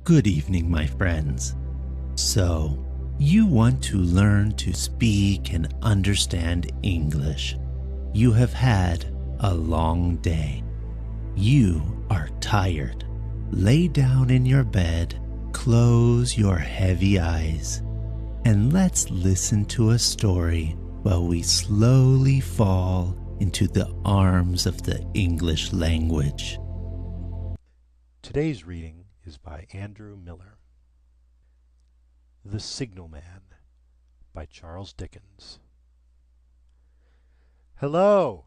Good evening, my friends. So, you want to learn to speak and understand English. You have had a long day. You are tired. Lay down in your bed, close your heavy eyes, and let's listen to a story while we slowly fall into the arms of the English language. Today's reading is by Andrew Miller. The Signalman by Charles Dickens. Hello!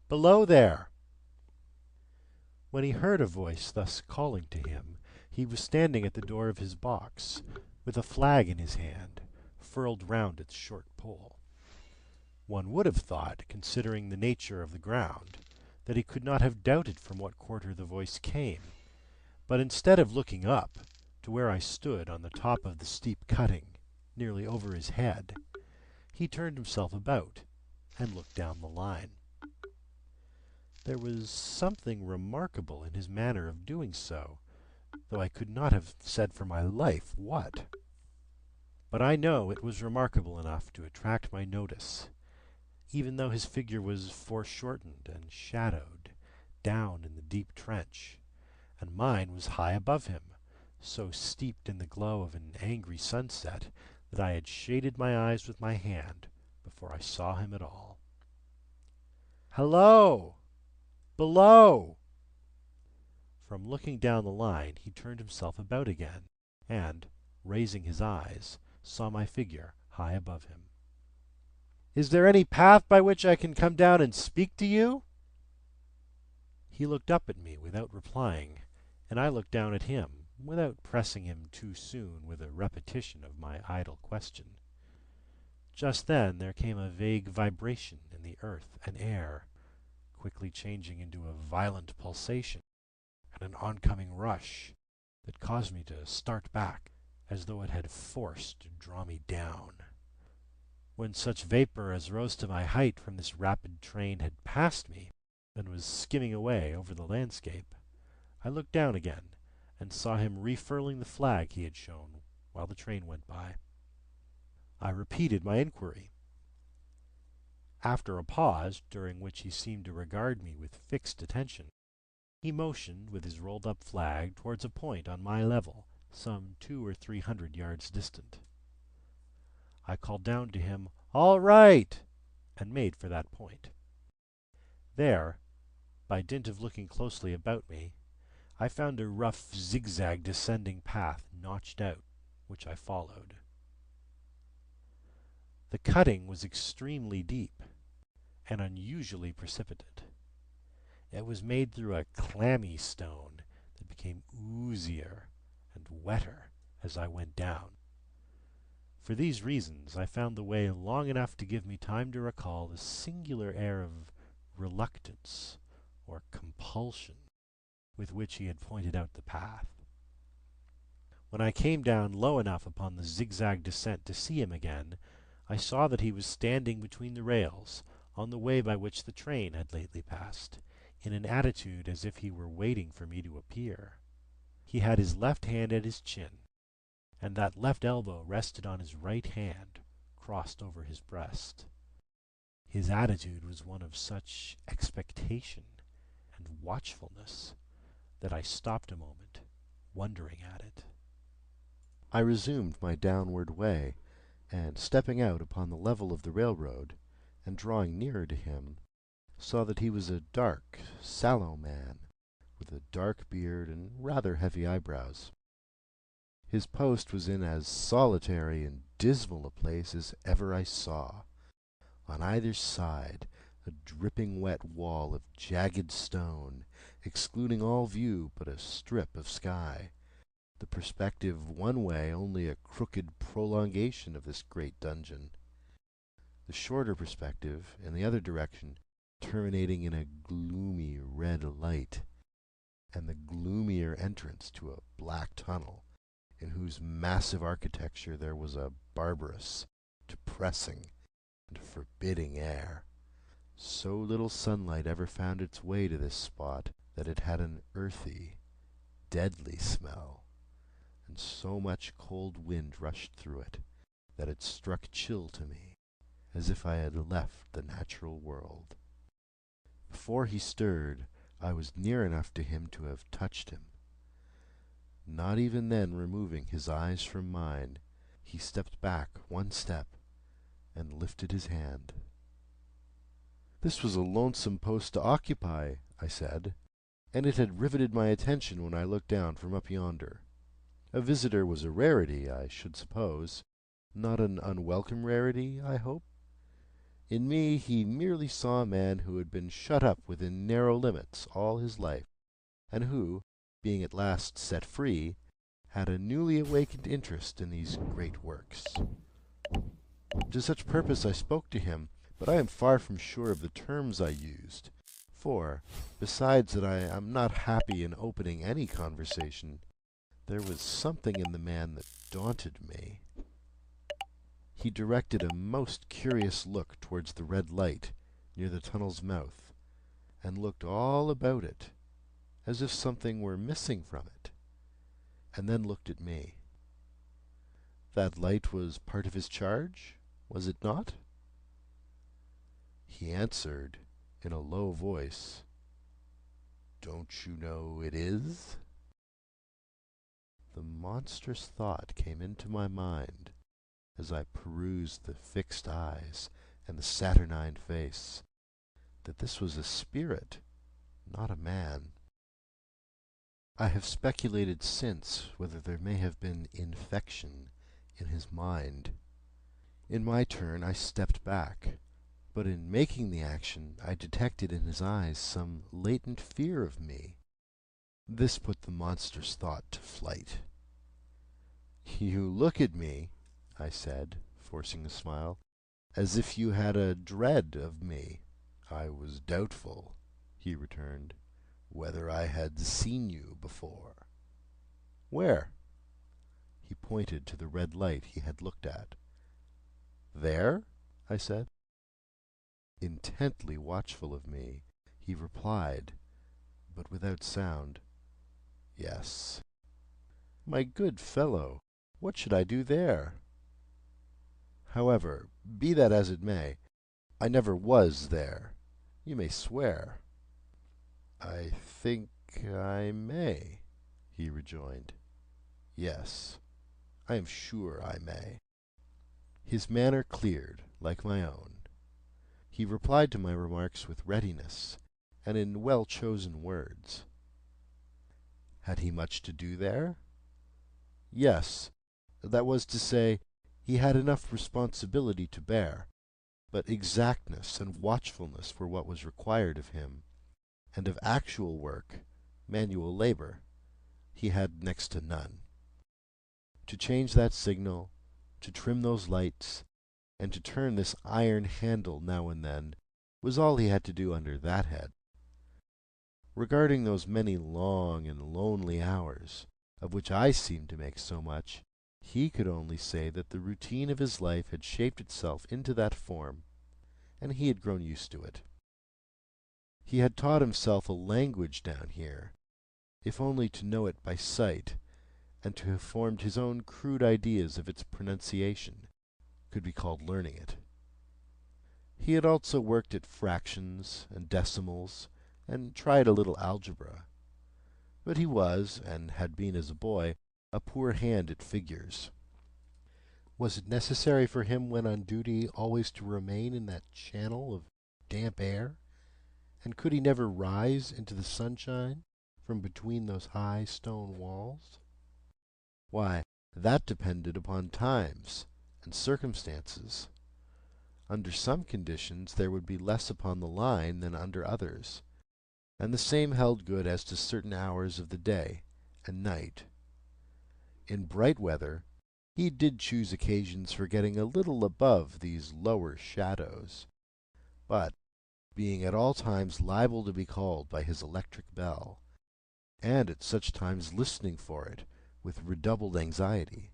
Below there! When he heard a voice thus calling to him, he was standing at the door of his box, with a flag in his hand, furled round its short pole. One would have thought, considering the nature of the ground, that he could not have doubted from what quarter the voice came. But instead of looking up to where I stood on the top of the steep cutting, nearly over his head, he turned himself about and looked down the line. There was something remarkable in his manner of doing so, though I could not have said for my life what. But I know it was remarkable enough to attract my notice, even though his figure was foreshortened and shadowed down in the deep trench, and mine was high above him, so steeped in the glow of an angry sunset that I had shaded my eyes with my hand before I saw him at all. "Hello! Below!" From looking down the line he turned himself about again, and, raising his eyes, saw my figure high above him. "Is there any path by which I can come down and speak to you?" He looked up at me without replying, and I looked down at him, without pressing him too soon with a repetition of my idle question. Just then there came a vague vibration in the earth and air, quickly changing into a violent pulsation, and an oncoming rush, that caused me to start back, as though it had force to draw me down. When such vapor as rose to my height from this rapid train had passed me, and was skimming away over the landscape, I looked down again, and saw him refurling the flag he had shown while the train went by. I repeated my inquiry. After a pause, during which he seemed to regard me with fixed attention, he motioned with his rolled-up flag towards a point on my level, some 200 or 300 yards distant. I called down to him, "All right!" and made for that point. There, by dint of looking closely about me, I found a rough zigzag descending path notched out, which I followed. The cutting was extremely deep, and unusually precipitate. It was made through a clammy stone that became oozier and wetter as I went down. For these reasons I found the way long enough to give me time to recall the singular air of reluctance or compulsion with which he had pointed out the path. When I came down low enough upon the zigzag descent to see him again, I saw that he was standing between the rails, on the way by which the train had lately passed, in an attitude as if he were waiting for me to appear. He had his left hand at his chin, and that left elbow rested on his right hand, crossed over his breast. His attitude was one of such expectation and watchfulness that I stopped a moment, wondering at it. I resumed my downward way, and stepping out upon the level of the railroad, and drawing nearer to him, saw that he was a dark, sallow man, with a dark beard and rather heavy eyebrows. His post was in as solitary and dismal a place as ever I saw. On either side, a dripping wet wall of jagged stone, excluding all view but a strip of sky, the perspective one way only a crooked prolongation of this great dungeon, the shorter perspective in the other direction terminating in a gloomy red light, and the gloomier entrance to a black tunnel, in whose massive architecture there was a barbarous, depressing, and forbidding air. So little sunlight ever found its way to this spot that it had an earthy, deadly smell, and so much cold wind rushed through it that it struck chill to me, as if I had left the natural world. Before he stirred, I was near enough to him to have touched him. Not even then removing his eyes from mine, he stepped back one step and lifted his hand. "This was a lonesome post to occupy," I said, "and it had riveted my attention when I looked down from up yonder. A visitor was a rarity, I should suppose. Not an unwelcome rarity, I hope? In me he merely saw a man who had been shut up within narrow limits all his life, and who, being at last set free, had a newly awakened interest in these great works. To such purpose I spoke to him, but I am far from sure of the terms I used, for, besides that I am not happy in opening any conversation, there was something in the man that daunted me." He directed a most curious look towards the red light near the tunnel's mouth, and looked all about it, as if something were missing from it, and then looked at me. "That light was part of his charge, was it not?" He answered in a low voice, "Don't you know it is?" The monstrous thought came into my mind as I perused the fixed eyes and the saturnine face, that this was a spirit, not a man. I have speculated since whether there may have been infection in his mind. In my turn I stepped back, but in making the action I detected in his eyes some latent fear of me. This put the monstrous thought to flight. "You look at me," I said, forcing a smile, "as if you had a dread of me." "I was doubtful," he returned, "whether I had seen you before." "Where?" He pointed to the red light he had looked at. "There?" I said. Intently watchful of me, he replied, but without sound, "Yes." "My good fellow, what should I do there?" "However, be that as it may, I never was there. You may swear." "I think I may," he rejoined. "Yes, I am sure I may." His manner cleared, like my own. He replied to my remarks with readiness, and in well-chosen words. Had he much to do there? Yes, that was to say, he had enough responsibility to bear, but exactness and watchfulness were what was required of him, and of actual work, manual labor, he had next to none. To change that signal, to trim those lights, and to turn this iron handle now and then, was all he had to do under that head. Regarding those many long and lonely hours, of which I seemed to make so much, he could only say that the routine of his life had shaped itself into that form, and he had grown used to it. He had taught himself a language down here, if only to know it by sight, and to have formed his own crude ideas of its pronunciation could be called learning it. He had also worked at fractions and decimals, and tried a little algebra. But he was, and had been as a boy, a poor hand at figures. Was it necessary for him when on duty always to remain in that channel of damp air? And could he never rise into the sunshine from between those high stone walls? Why, that depended upon times and circumstances. Under some conditions there would be less upon the line than under others, and the same held good as to certain hours of the day and night. In bright weather he did choose occasions for getting a little above these lower shadows, but, being at all times liable to be called by his electric bell, and at such times listening for it with redoubled anxiety,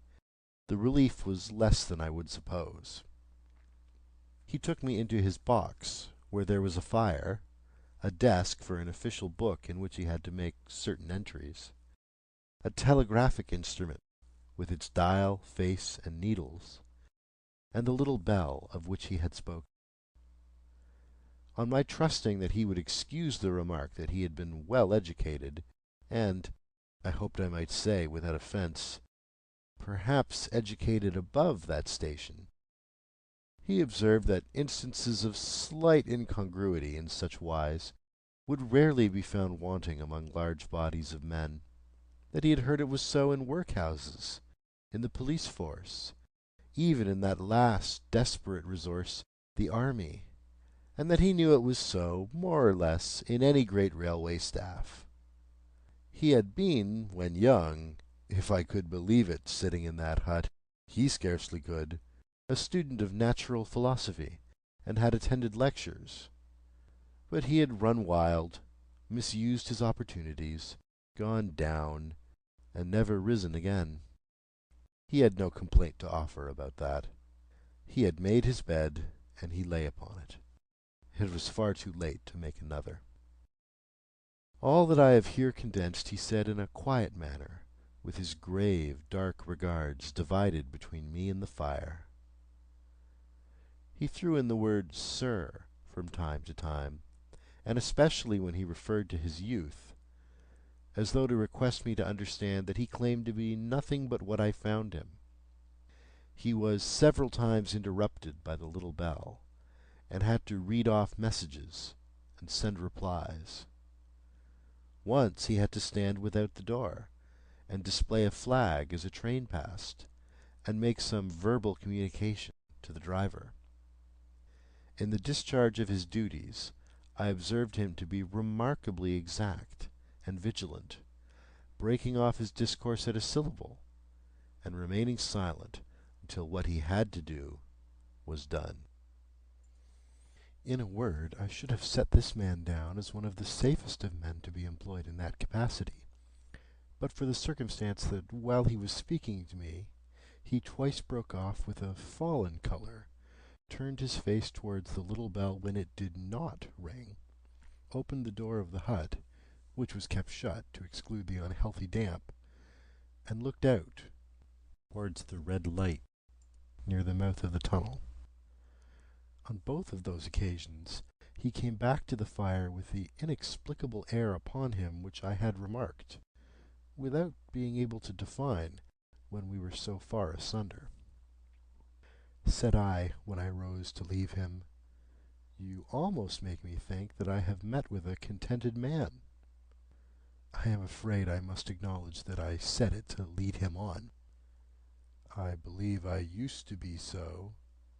the relief was less than I would suppose. He took me into his box, where there was a fire, a desk for an official book in which he had to make certain entries, a telegraphic instrument with its dial, face, and needles, and the little bell of which he had spoken. On my trusting that he would excuse the remark that he had been well educated, and, I hoped I might say without offence, perhaps educated above that station, he observed that instances of slight incongruity in such wise would rarely be found wanting among large bodies of men, that he had heard it was so in workhouses, in the police force, even in that last desperate resource, the army, and that he knew it was so, more or less, in any great railway staff. He had been, when young, if I could believe it, sitting in that hut, he scarcely could, a student of natural philosophy, and had attended lectures. But he had run wild, misused his opportunities, gone down, and never risen again. He had no complaint to offer about that. He had made his bed, and he lay upon it. It was far too late to make another. All that I have here condensed he said in a quiet manner, with his grave, dark regards divided between me and the fire. He threw in the word "sir" from time to time, and especially when he referred to his youth, as though to request me to understand that he claimed to be nothing but what I found him. He was several times interrupted by the little bell, and had to read off messages and send replies. Once he had to stand without the door, and display a flag as a train passed, and make some verbal communication to the driver. In the discharge of his duties, I observed him to be remarkably exact and vigilant, breaking off his discourse at a syllable, and remaining silent until what he had to do was done. In a word, I should have set this man down as one of the safest of men to be employed in that capacity, but for the circumstance that while he was speaking to me, he twice broke off with a fallen colour, turned his face towards the little bell when it did not ring, opened the door of the hut, which was kept shut to exclude the unhealthy damp, and looked out towards the red light near the mouth of the tunnel. On both of those occasions he came back to the fire with the inexplicable air upon him which I had remarked, without being able to define when we were so far asunder. Said I, when I rose to leave him, "You almost make me think that I have met with a contented man." I am afraid I must acknowledge that I said it to lead him on. "I believe I used to be so,"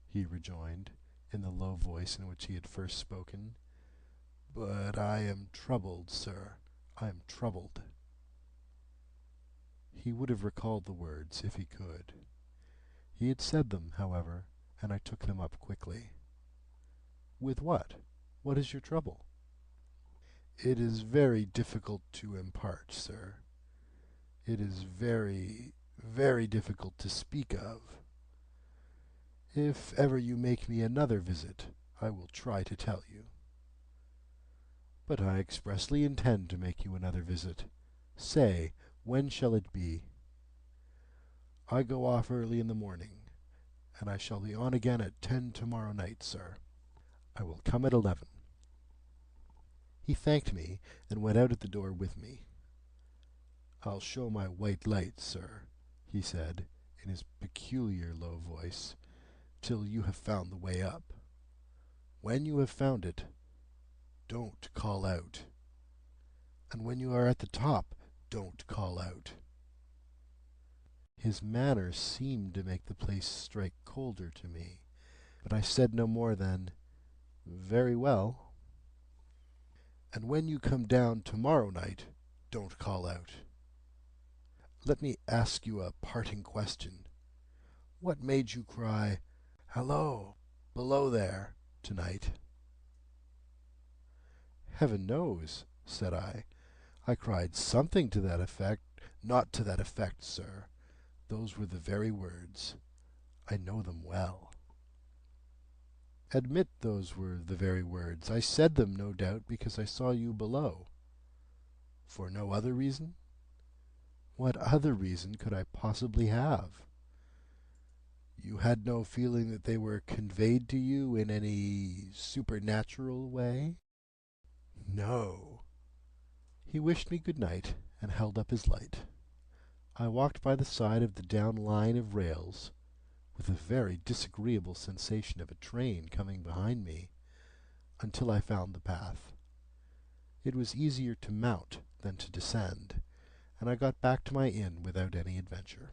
he rejoined, in the low voice in which he had first spoken. "But I am troubled, sir. I am troubled." He would have recalled the words if he could. He had said them, however, and I took them up quickly. "With what? What is your trouble?" "It is very difficult to impart, sir. It is very, very difficult to speak of. If ever you make me another visit, I will try to tell you." "But I expressly intend to make you another visit. Say, when shall it be?" "I go off early in the morning, and I shall be on again at 10 tomorrow night, sir. I will come at 11. He thanked me, and went out at the door with me. "I'll show my white light, sir," he said, in his peculiar low voice, "till you have found the way up. When you have found it, don't call out. And when you are at the top, don't call out." His manner seemed to make the place strike colder to me, but I said no more than, "Very well." "And when you come down tomorrow night, don't call out. Let me ask you a parting question. What made you cry, 'Hallo, below there,' tonight?" "Heaven knows," said I. "I cried something to that effect." "Not to that effect, sir. Those were the very words. I know them well." "Admit those were the very words. I said them, no doubt, because I saw you below." "For no other reason?" What other reason could I possibly have? You had no feeling that they were conveyed to you in any supernatural way? No. He wished me good night and held up his light. I walked by the side of the down line of rails, with a very disagreeable sensation of a train coming behind me, until I found the path. It was easier to mount than to descend, and I got back to my inn without any adventure.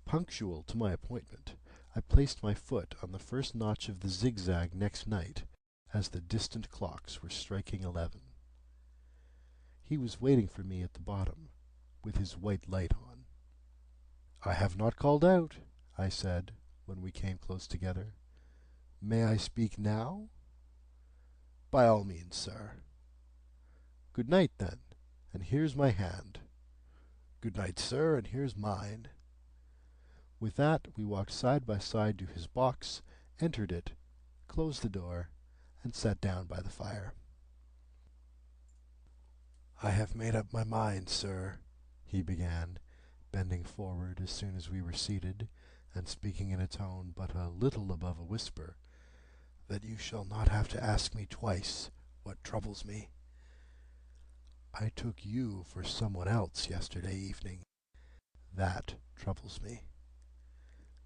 Punctual to my appointment, I placed my foot on the first notch of the zigzag next night, as the distant clocks were striking 11. He was waiting for me at the bottom, with his white light on. "I have not called out," I said, when we came close together. "May I speak now?" "By all means, sir." "Good night, then, and here's my hand." "Good night, sir, and here's mine." With that we walked side by side to his box, entered it, closed the door, and sat down by the fire. "I have made up my mind, sir," he began, bending forward as soon as we were seated, and speaking in a tone but a little above a whisper, "that you shall not have to ask me twice what troubles me. I took you for someone else yesterday evening. That troubles me."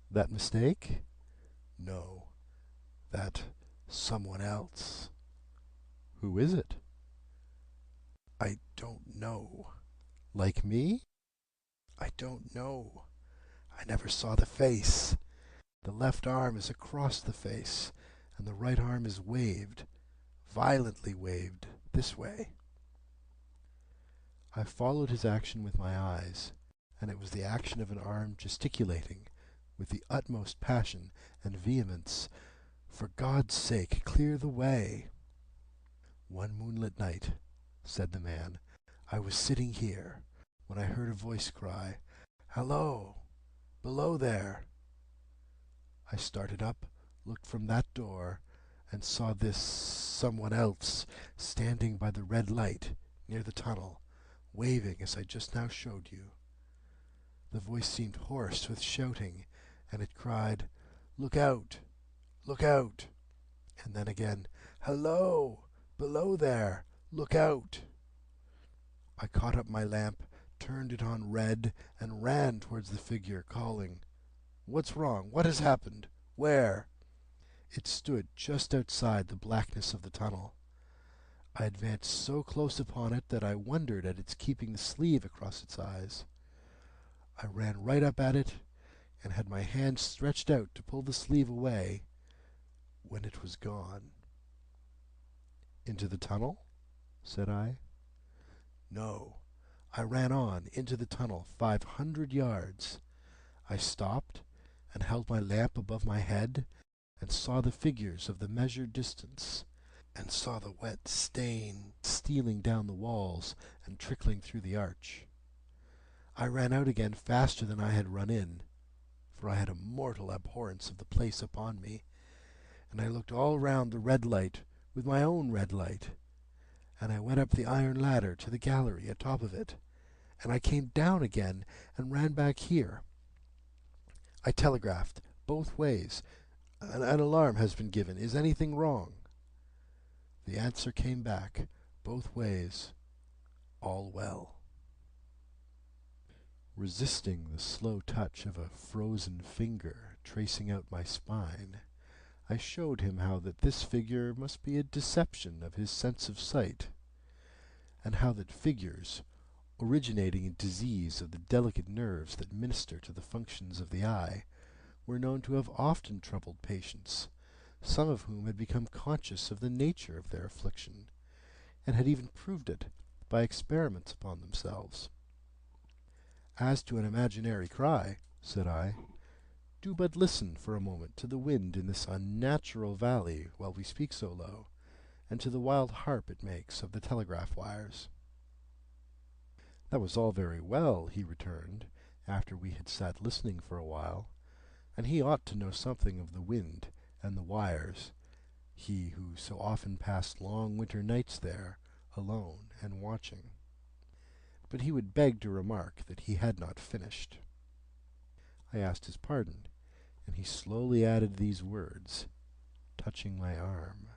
"That mistake?" "No, that someone else." "Who is it?" "I don't know." "Like me?" "I don't know. I never saw the face. The left arm is across the face, and the right arm is waved, violently waved, this way." I followed his action with my eyes, and it was the action of an arm gesticulating, with the utmost passion and vehemence, "For God's sake, clear the way." "One moonlit night," said the man, "I was sitting here, when I heard a voice cry, 'Hallo! Below there!' I started up, looked from that door, and saw this someone else standing by the red light near the tunnel, waving as I just now showed you. The voice seemed hoarse with shouting, and it cried, 'Look out! Look out!' And then again, 'Hallo! Below there! Look out!' I caught up my lamp, turned it on red, and ran towards the figure, calling, 'What's wrong? What has happened? Where?' It stood just outside the blackness of the tunnel. I advanced so close upon it that I wondered at its keeping the sleeve across its eyes. I ran right up at it, and had my hand stretched out to pull the sleeve away, when it was gone." "Into the tunnel?" said I. "No. I ran on into the tunnel 500 yards. I stopped, and held my lamp above my head, and saw the figures of the measured distance, and saw the wet stain stealing down the walls and trickling through the arch. I ran out again faster than I had run in, for I had a mortal abhorrence of the place upon me, and I looked all round the red light with my own red light, and I went up the iron ladder to the gallery atop of it, and I came down again and ran back here. I telegraphed both ways. An alarm has been given. Is anything wrong?' The answer came back, both ways, 'All well.' Resisting the slow touch of a frozen finger tracing out my spine, I showed him how that this figure must be a deception of his sense of sight, and how that figures, originating in disease of the delicate nerves that minister to the functions of the eye, were known to have often troubled patients, some of whom had become conscious of the nature of their affliction, and had even proved it by experiments upon themselves. 'As to an imaginary cry,' said I, 'do but listen for a moment to the wind in this unnatural valley while we speak so low, and to the wild harp it makes of the telegraph wires.' That was all very well," he returned, after we had sat listening for a while, "and he ought to know something of the wind and the wires, he who so often passed long winter nights there, alone and watching. but he would beg to remark that he had not finished. I asked his pardon, and he slowly added these words, touching my arm.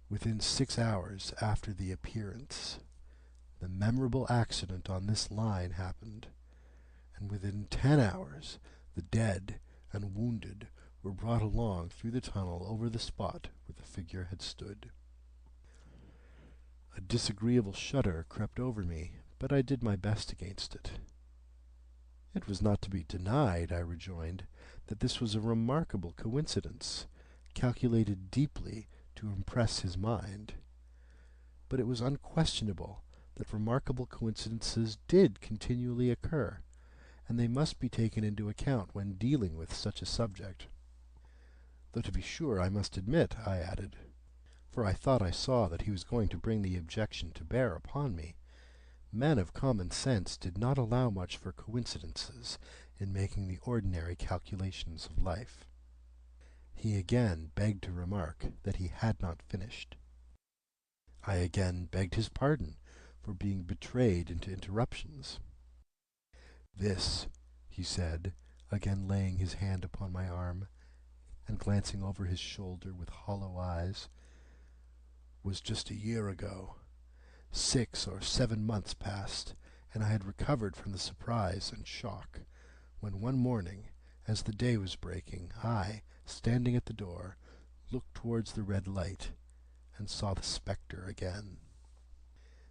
Within 6 hours after the appearance, the memorable accident on this line happened, and within 10 hours the dead and wounded were brought along through the tunnel over the spot where the figure had stood. A disagreeable shudder crept over me, but I did my best against it. It was not to be denied, I rejoined, that this was a remarkable coincidence, calculated deeply to impress his mind. But it was unquestionable that remarkable coincidences did continually occur, and they must be taken into account when dealing with such a subject. Though to be sure I must admit, I added, for I thought I saw that he was going to bring the objection to bear upon me, men of common sense did not allow much for coincidences in making the ordinary calculations of life. He again begged to remark that he had not finished. I again begged his pardon for being betrayed into interruptions. This, he said, again laying his hand upon my arm, and glancing over his shoulder with hollow eyes, was just a year ago. 6 or 7 months passed, and I had recovered from the surprise and shock, when one morning, as the day was breaking, I, standing at the door, looked towards the red light, and saw the spectre again.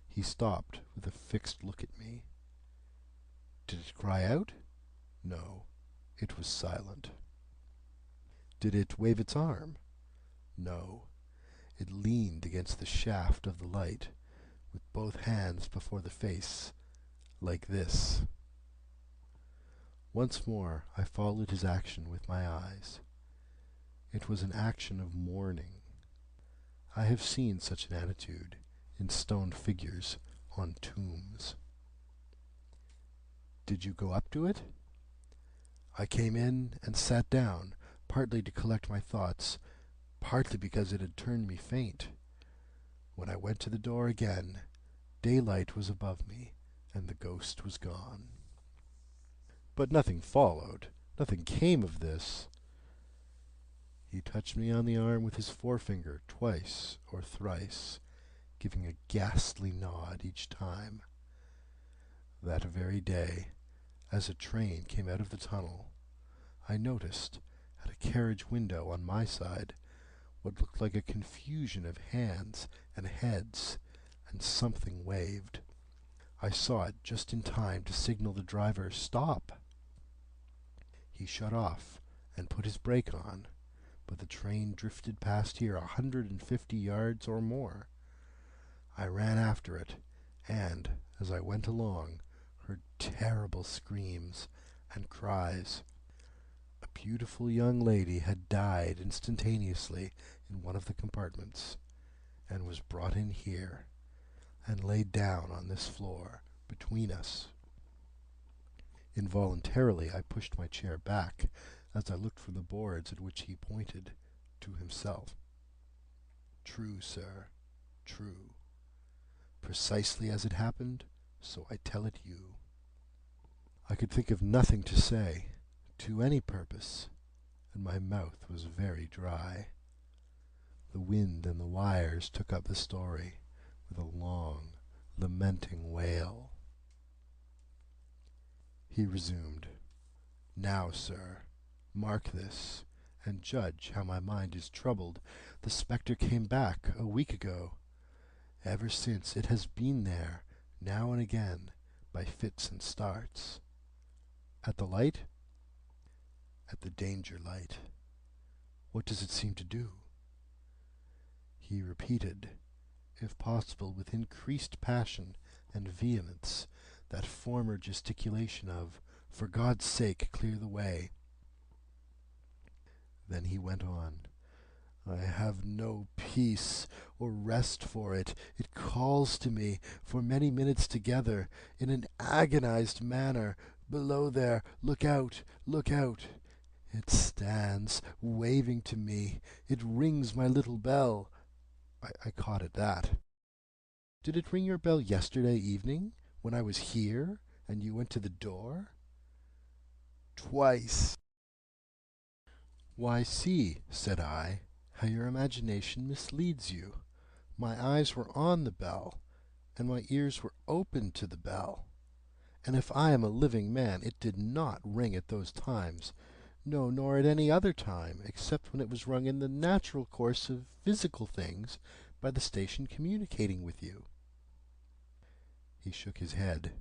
He stopped with a fixed look at me. Did it cry out? No, it was silent. Did it wave its arm? No, it leaned against the shaft of the light, with both hands before the face, like this. Once more I followed his action with my eyes. It was an action of mourning. I have seen such an attitude in stone figures on tombs. Did you go up to it? I came in and sat down, partly to collect my thoughts, partly because it had turned me faint. When I went to the door again, daylight was above me, and the ghost was gone. But nothing followed, nothing came of this. He touched me on the arm with his forefinger twice or thrice, giving a ghastly nod each time. That very day, as a train came out of the tunnel, I noticed, at a carriage window on my side, what looked like a confusion of hands and heads, and something waved. I saw it just in time to signal the driver, "Stop!" He shut off and put his brake on, but the train drifted past here 150 yards or more. I ran after it, and, as I went along, heard terrible screams and cries. A beautiful young lady had died instantaneously in one of the compartments, and was brought in here, and laid down on this floor between us. Involuntarily I pushed my chair back as I looked for the boards at which he pointed, to himself. True, sir, true. Precisely as it happened, so I tell it you. I could think of nothing to say, to any purpose, and my mouth was very dry. The wind and the wires took up the story with a long, lamenting wail. He resumed, "Now, sir, mark this, and judge how my mind is troubled. The spectre came back a week ago. Ever since it has been there, now and again, by fits and starts. At the light? At the danger light. What does it seem to do?" He repeated, if possible with increased passion and vehemence, that former gesticulation of, "For God's sake, clear the way." Then he went on, "I have no peace or rest for it. It calls to me for many minutes together, in an agonized manner, 'Below there, look out, look out.' It stands, waving to me. It rings my little bell." I caught at that. "Did it ring your bell yesterday evening, When I was here, and you went to the door? Twice. Why, see, said I, how your imagination misleads you. My eyes were on the bell, and my ears were open to the bell. And if I am a living man, it did not ring at those times, no, nor at any other time, except when it was rung in the natural course of physical things by the station communicating with you. He shook his head.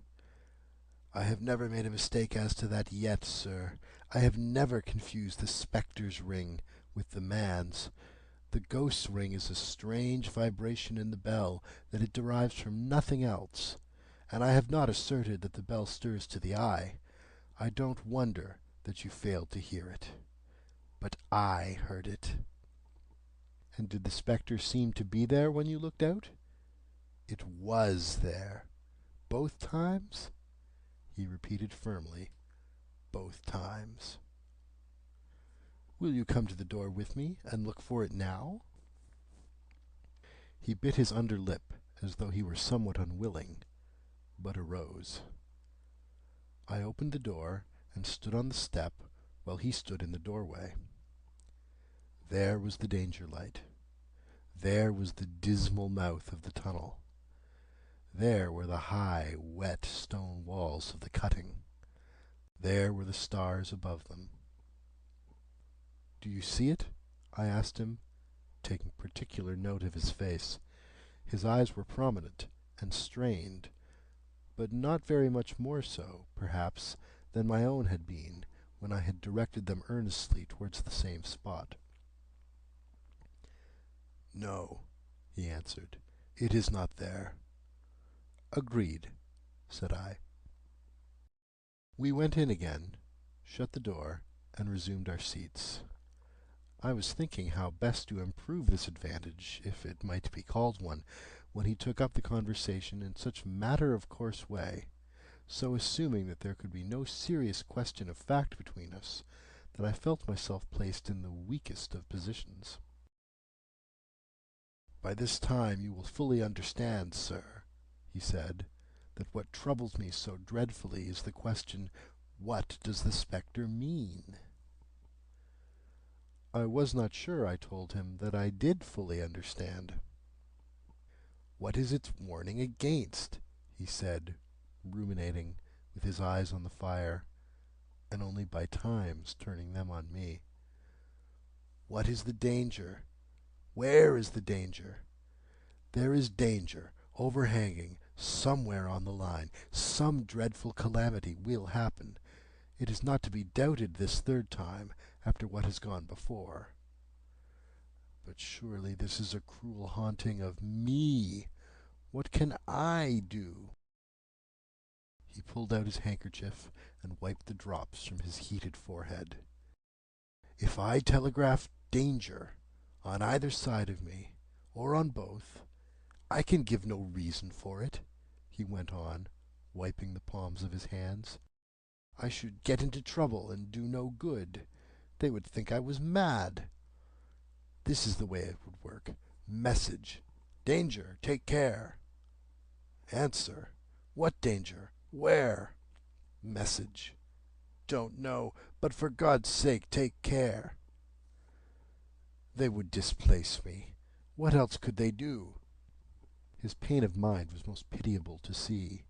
I have never made a mistake as to that yet, sir. I have never confused the spectre's ring with the man's. The ghost's ring is a strange vibration in the bell that it derives from nothing else, and I have not asserted that the bell stirs to the eye. I don't wonder that you failed to hear it. But I heard it. And did the spectre seem to be there when you looked out? It was there. Both times? He repeated firmly. Both times. Will you come to the door with me and look for it now? He bit his under lip as though he were somewhat unwilling, but arose. I opened the door and stood on the step while he stood in the doorway. There was the danger light. There was the dismal mouth of the tunnel. There were the high, wet stone walls of the cutting. There were the stars above them. Do you see it? I asked him, taking particular note of his face. His eyes were prominent and strained, but not very much more so, perhaps, than my own had been when I had directed them earnestly towards the same spot. No, he answered, it is not there. Agreed, said I. We went in again, shut the door, and resumed our seats. I was thinking how best to improve this advantage, if it might be called one, when he took up the conversation in such matter-of-course way, so assuming that there could be no serious question of fact between us, that I felt myself placed in the weakest of positions. By this time you will fully understand, sir, he said, that what troubles me so dreadfully is the question, what does the spectre mean? I was not sure, I told him, that I did fully understand. What is its warning against? He said, ruminating, with his eyes on the fire, and only by times turning them on me. What is the danger? Where is the danger? There is danger, overhanging, somewhere on the line. Some dreadful calamity will happen. It is not to be doubted this third time, after what has gone before. But surely this is a cruel haunting of me. What can I do? He pulled out his handkerchief and wiped the drops from his heated forehead. If I telegraph danger on either side of me, or on both, I can give no reason for it, he went on, wiping the palms of his hands. I should get into trouble and do no good. They would think I was mad. This is the way it would work. Message. Danger. Take care. Answer. What danger? Where? Message. Don't know, but for God's sake take care. They would displace me. What else could they do? His pain of mind was most pitiable to see.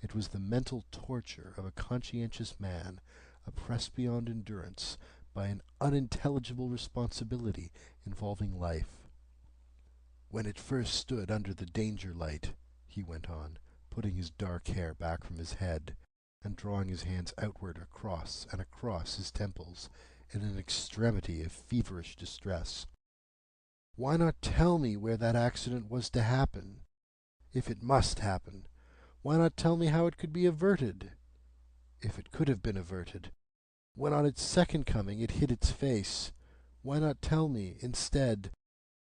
It was the mental torture of a conscientious man, oppressed beyond endurance by an unintelligible responsibility involving life. When it first stood under the danger light, he went on, putting his dark hair back from his head, and drawing his hands outward across and across his temples, in an extremity of feverish distress. Why not tell me where that accident was to happen? If it must happen, why not tell me how it could be averted? If it could have been averted, when on its second coming it hit its face, why not tell me, instead,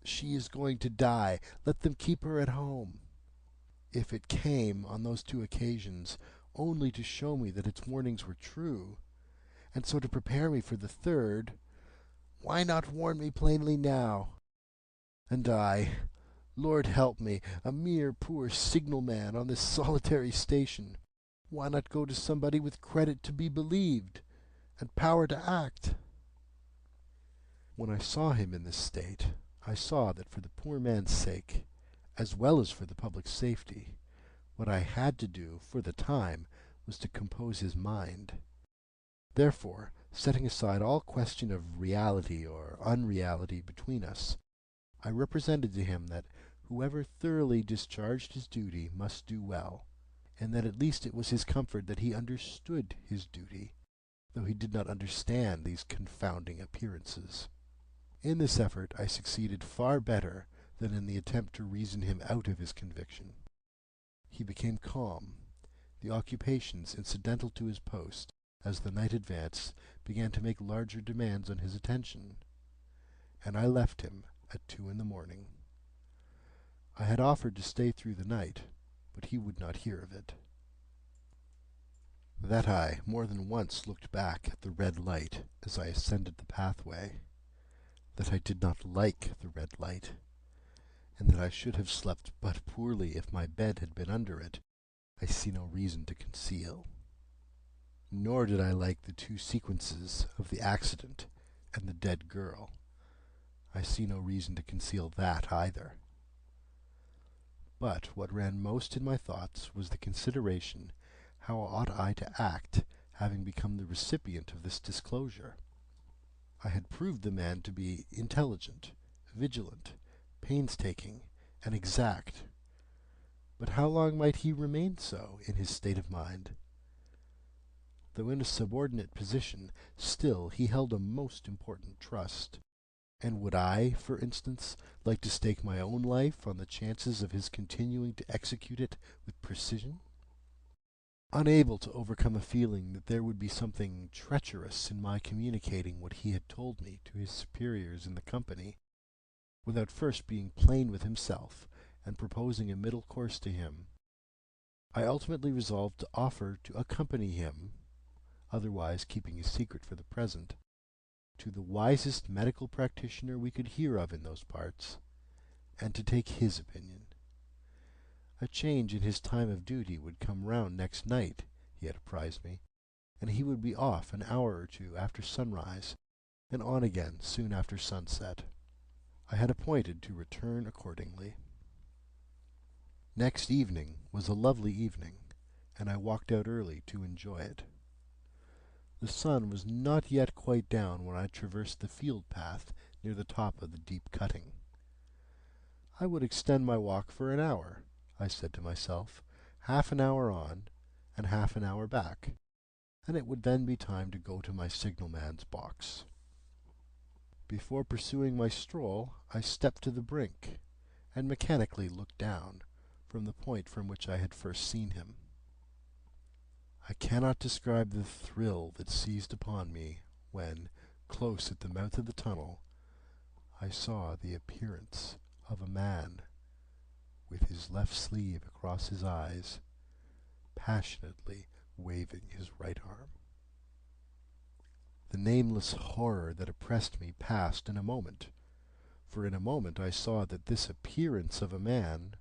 she is going to die, let them keep her at home? If it came, on those two occasions, only to show me that its warnings were true, and so to prepare me for the third, why not warn me plainly now? And I, Lord help me, a mere poor signalman on this solitary station. Why not go to somebody with credit to be believed, and power to act? When I saw him in this state, I saw that for the poor man's sake, as well as for the public safety, what I had to do, for the time, was to compose his mind. Therefore, setting aside all question of reality or unreality between us, I represented to him that whoever thoroughly discharged his duty must do well, and that at least it was his comfort that he understood his duty, though he did not understand these confounding appearances. In this effort I succeeded far better than in the attempt to reason him out of his conviction. He became calm. The occupations incidental to his post, as the night advanced, began to make larger demands on his attention, and I left him at 2 in the morning. I had offered to stay through the night, but he would not hear of it. That I more than once looked back at the red light as I ascended the pathway, that I did not like the red light, and that I should have slept but poorly if my bed had been under it, I see no reason to conceal. Nor did I like the 2 sequences of the accident and the dead girl. I see no reason to conceal that either. But what ran most in my thoughts was the consideration, how ought I to act, having become the recipient of this disclosure? I had proved the man to be intelligent, vigilant, painstaking, and exact. But how long might he remain so in his state of mind? Though in a subordinate position, still he held a most important trust. And would I, for instance, like to stake my own life on the chances of his continuing to execute it with precision? Unable to overcome a feeling that there would be something treacherous in my communicating what he had told me to his superiors in the company, without first being plain with himself and proposing a middle course to him, I ultimately resolved to offer to accompany him, otherwise keeping his secret for the present, to the wisest medical practitioner we could hear of in those parts, and to take his opinion. A change in his time of duty would come round next night, he had apprised me, and he would be off an hour or 2 after sunrise, and on again soon after sunset. I had appointed to return accordingly. Next evening was a lovely evening, and I walked out early to enjoy it. The sun was not yet quite down when I traversed the field path near the top of the deep cutting. I would extend my walk for an hour, I said to myself, half an hour on, and half an hour back, and it would then be time to go to my signalman's box. Before pursuing my stroll, I stepped to the brink, and mechanically looked down, from the point from which I had first seen him. I cannot describe the thrill that seized upon me when, close at the mouth of the tunnel, I saw the appearance of a man, with his left sleeve across his eyes, passionately waving his right arm. The nameless horror that oppressed me passed in a moment, for in a moment I saw that this appearance of a man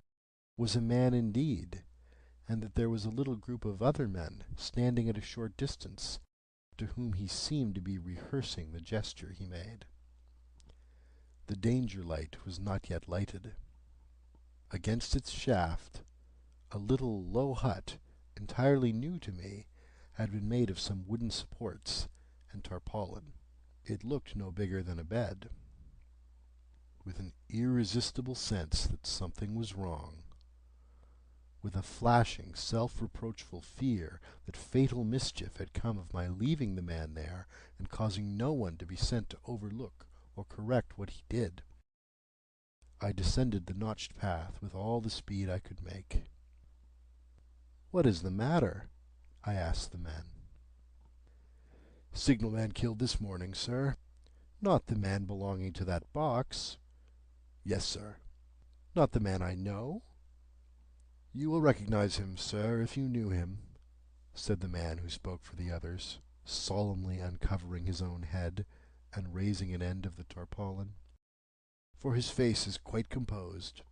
was a man indeed, and that there was a little group of other men standing at a short distance, to whom he seemed to be rehearsing the gesture he made. The danger light was not yet lighted. Against its shaft, a little low hut, entirely new to me, had been made of some wooden supports and tarpaulin. It looked no bigger than a bed. With an irresistible sense that something was wrong, with a flashing, self-reproachful fear that fatal mischief had come of my leaving the man there and causing no one to be sent to overlook or correct what he did, I descended the notched path with all the speed I could make. "What is the matter?" I asked the man. "Signalman killed this morning, sir. Not the man belonging to that box." "Yes, sir." "Not the man I know?" "You will recognize him, sir, if you knew him," said the man who spoke for the others, solemnly uncovering his own head and raising an end of the tarpaulin, "for his face is quite composed."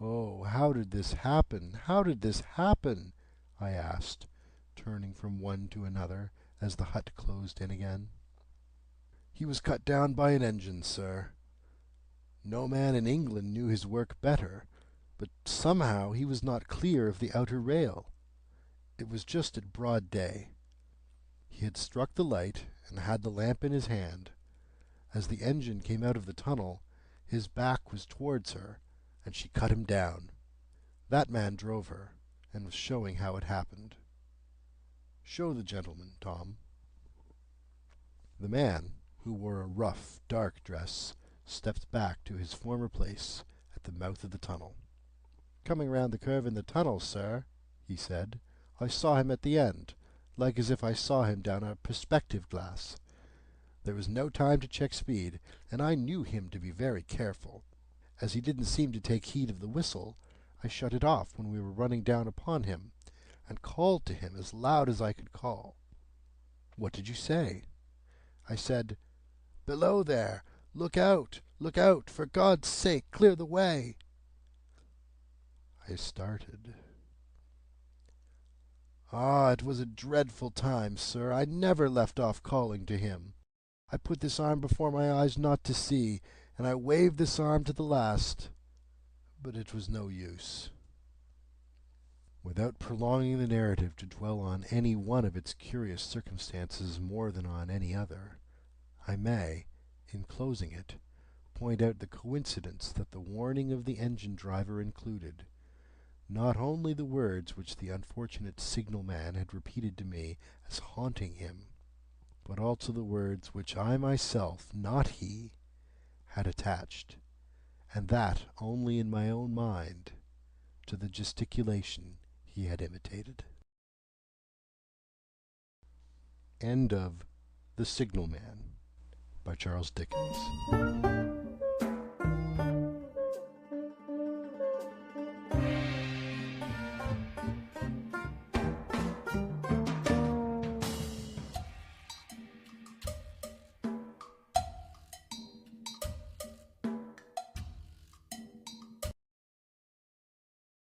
"Oh, how did this happen? How did this happen?" I asked, turning from one to another as the hut closed in again. "He was cut down by an engine, sir. No man in England knew his work better, but somehow he was not clear of the outer rail. It was just at broad day. He had struck the light and had the lamp in his hand. As the engine came out of the tunnel, his back was towards her, and she cut him down. That man drove her, and was showing how it happened. Show the gentleman, Tom." The man, who wore a rough, dark dress, stepped back to his former place at the mouth of the tunnel. "Coming round the curve in the tunnel, sir," he said. "I saw him at the end, like as if I saw him down a perspective glass. There was no time to check speed, and I knew him to be very careful. As he didn't seem to take heed of the whistle, I shut it off when we were running down upon him, and called to him as loud as I could call." "What did you say?" "I said, 'Below there! Look out! Look out! For God's sake, clear the way!'" I started. "Ah, it was a dreadful time, sir. I never left off calling to him. I put this arm before my eyes not to see, and I waved this arm to the last, but it was no use." Without prolonging the narrative to dwell on any one of its curious circumstances more than on any other, I may, in closing it, point out the coincidence that the warning of the engine driver included not only the words which the unfortunate signalman had repeated to me as haunting him, but also the words which I myself, not he, had attached, and that only in my own mind, to the gesticulation he had imitated. End of The Signalman by Charles Dickens.